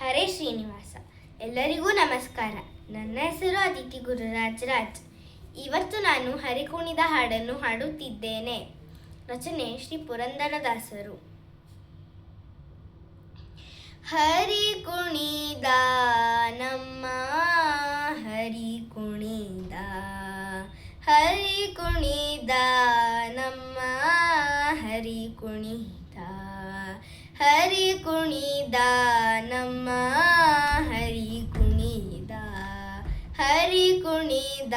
ಹರೇ ಶ್ರೀನಿವಾಸ. ಎಲ್ಲರಿಗೂ ನಮಸ್ಕಾರ. ನನ್ನ ಹೆಸರು ಅದಿತಿ ಗುರುರಾಜ್ ರಾಜ್. ಇವತ್ತು ನಾನು ಹರಿಕುಣಿದ ಹಾಡನ್ನು ಹಾಡುತ್ತಿದ್ದೇನೆ. ರಚನೆ ಶ್ರೀ ಪುರಂದರದಾಸರು. ಹರಿ ಕುಣಿದ ನಮ್ಮ ಹರಿ ಕುಣಿದ, ಹರಿ ಕುಣಿದ ನಮ್ಮ ಹರಿ ಕುಣಿದ, ಹರಿ ಕುಣಿದ ನಮ್ಮ ಹರಿ ಕುಣಿದ, ಹರಿ ಕುಣಿದ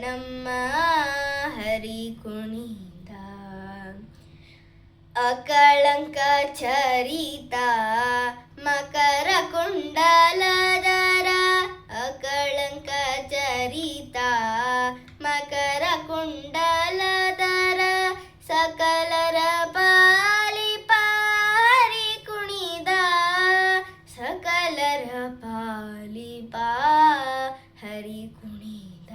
ನಮ್ಮ ಹರಿ ಕುಣಿದ. ಅಕಳಂಕ ಚರಿತ ಮಕರ ಕುಂಡಲಧರ, ಅಕಳಂಕ ಚರಿತ ಮಕರ ಕುಂಡಲಧರ, ಸಕಲರ ಪಾಲಿಪ ಹರಿ ಕುಣಿದ, ಸಕಲರ ಪಾಲಿಪ ಹರಿ ಕುಣಿದ,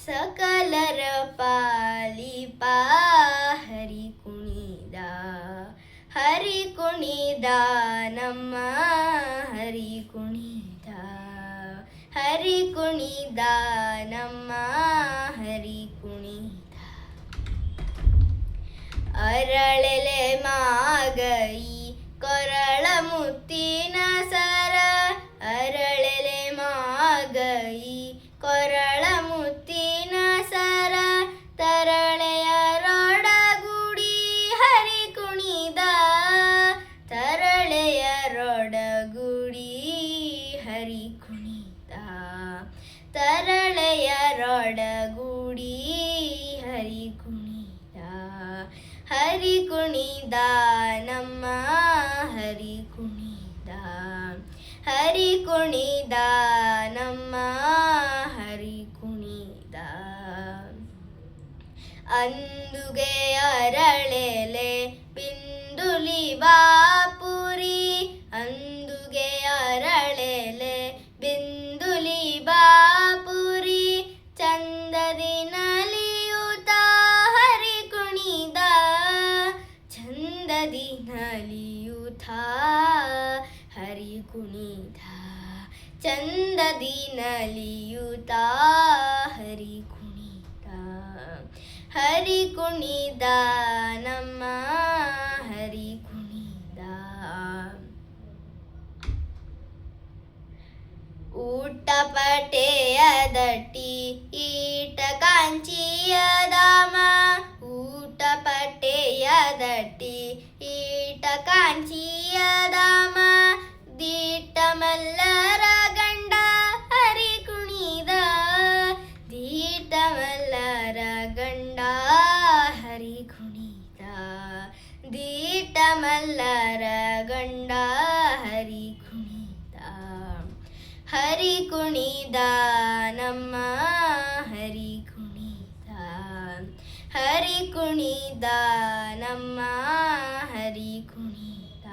ಸಕಲರ ಪಾಲಿಪ ಹರಿ ಕುಣಿದ, ಹರಿ ಕುಣಿದ ನಮ್ಮ ಹರಿ ಕುಣಿದ, ಹರಿ ಕುಣಿದ ನಮ್ಮ ಹರಿ ಕುಣಿದ. ಅರಳೆಲೆ ಮಾಗೈ ಕೊರಳ ಮುತ್ತಿನ ಸರ, ಅರಳೆಲೆ ಮಾಗೈ ಕೊರಳ ಮುತ್ತಿನ ಸರ, ತರಳೆಯರೊಡಗೂಡಿ ಹರಿ ಕುಣಿದ, ತರಳೆಯರೊಡಗೂಡಿ ಹರಿ ಕುಣಿದ, ತರಳೆಯರೊಡಗೂಡಿ ಹರಿ ಕುಣಿದ, ಹರಿ ಕುಣಿದ ನಮ್ಮ ಹರಿ ಕುಣಿದ, ಹರಿ ಕುಣಿದ ನಮ್ಮ ಹರಿ ಕುಣಿದ. ಅಂದುಗೆ ಅರಳೆಲೆ ಬಿಂದುಲಿ ಬಾಪುರಿ, ಅಂದುಗೆ ಅರಳೆಲೆ ಬಿಂದುಲಿ ಬಾಪುರಿ, ಚಂದದಿ ನಲಿಯುತ ಹರಿ ಕುಣಿದ, ಚಂದದಿ ನಲಿಯುತ ಹರಿ ಕುಣಿದ, ಚಂದದಿ ನಲಿಯುತ ಹರಿ ಕುಣಿದ, ಹರಿ ಕುಣಿದ ನಮ್ಮ ಹರಿ ಕುಣಿದ. ಊಟ ಪಟೆಯ ದಟ್ಟಿ ಈಟ ಕಾಂಚಿಯ ಧಾಮ, ಊಟ ಪಟೆಯ ದಟ್ಟಿ ಈಟ ಕಾಂಚಿಯ ಧಾಮ, ದೀಟ ಮಲ್ಲರ ಗಂಡ ಹರಿ ಕುಣಿದ, ದೀಟ ಮಲ್ಲರ ಗಂಡ ಹರಿ ಕುಣಿದ, ದೀಟ ಮಲ್ಲರ ಗಂಡ ಹರಿ ಕುಣಿದ, ಹರಿ ಕುಣಿದ ನಮ್ಮ ಹರಿ ಕುಣಿದ, ಹರಿ ಕುಣಿದ ನಮ್ಮ ಹರಿ ಕುಣಿದ.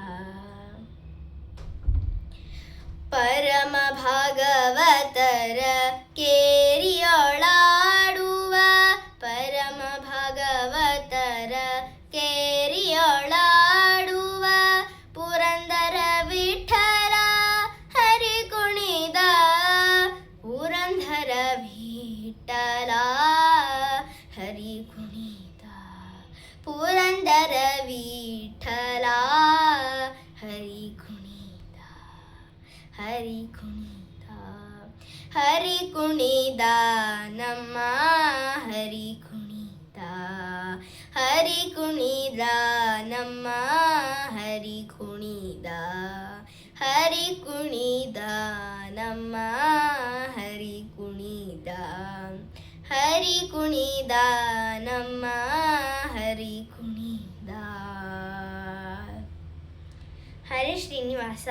ಪರಮ ಭಾಗವತರ ಕೇರಿಯೊಳಾಡುವ, ಪರಮ ಭಾಗವತರ ಕೇರಿಯೊಳಾಡುವ, ಪುರಂದರ ವಿಠಲ ಹರಿ ಕುಣಿದ, ಪುರಂದರ ವಿಠಲ ಹರಿ ಕುಣಿದ, ಪುರಂದರ ವಿಠಲ ಹರಿ ಕುಣಿದ, ಹರಿ ಕುಣಿದ, ಹರಿ ಕುಣಿದ ನಮ್ಮ ಹರಿ ಕುಣಿದ, ಹರಿ ಕುಣಿದ ನಮ್ಮ ಹರಿ ಕುಣಿದ, ಹರಿ ಕುಣಿದ ನಮ್ಮ ಹರಿ ಕುಣಿದ, ಹರಿ ಕುಣಿದ ನಮ್ಮ ಹರಿ ಕುಣಿದ. ಹರೇ ಶ್ರೀನಿವಾಸ.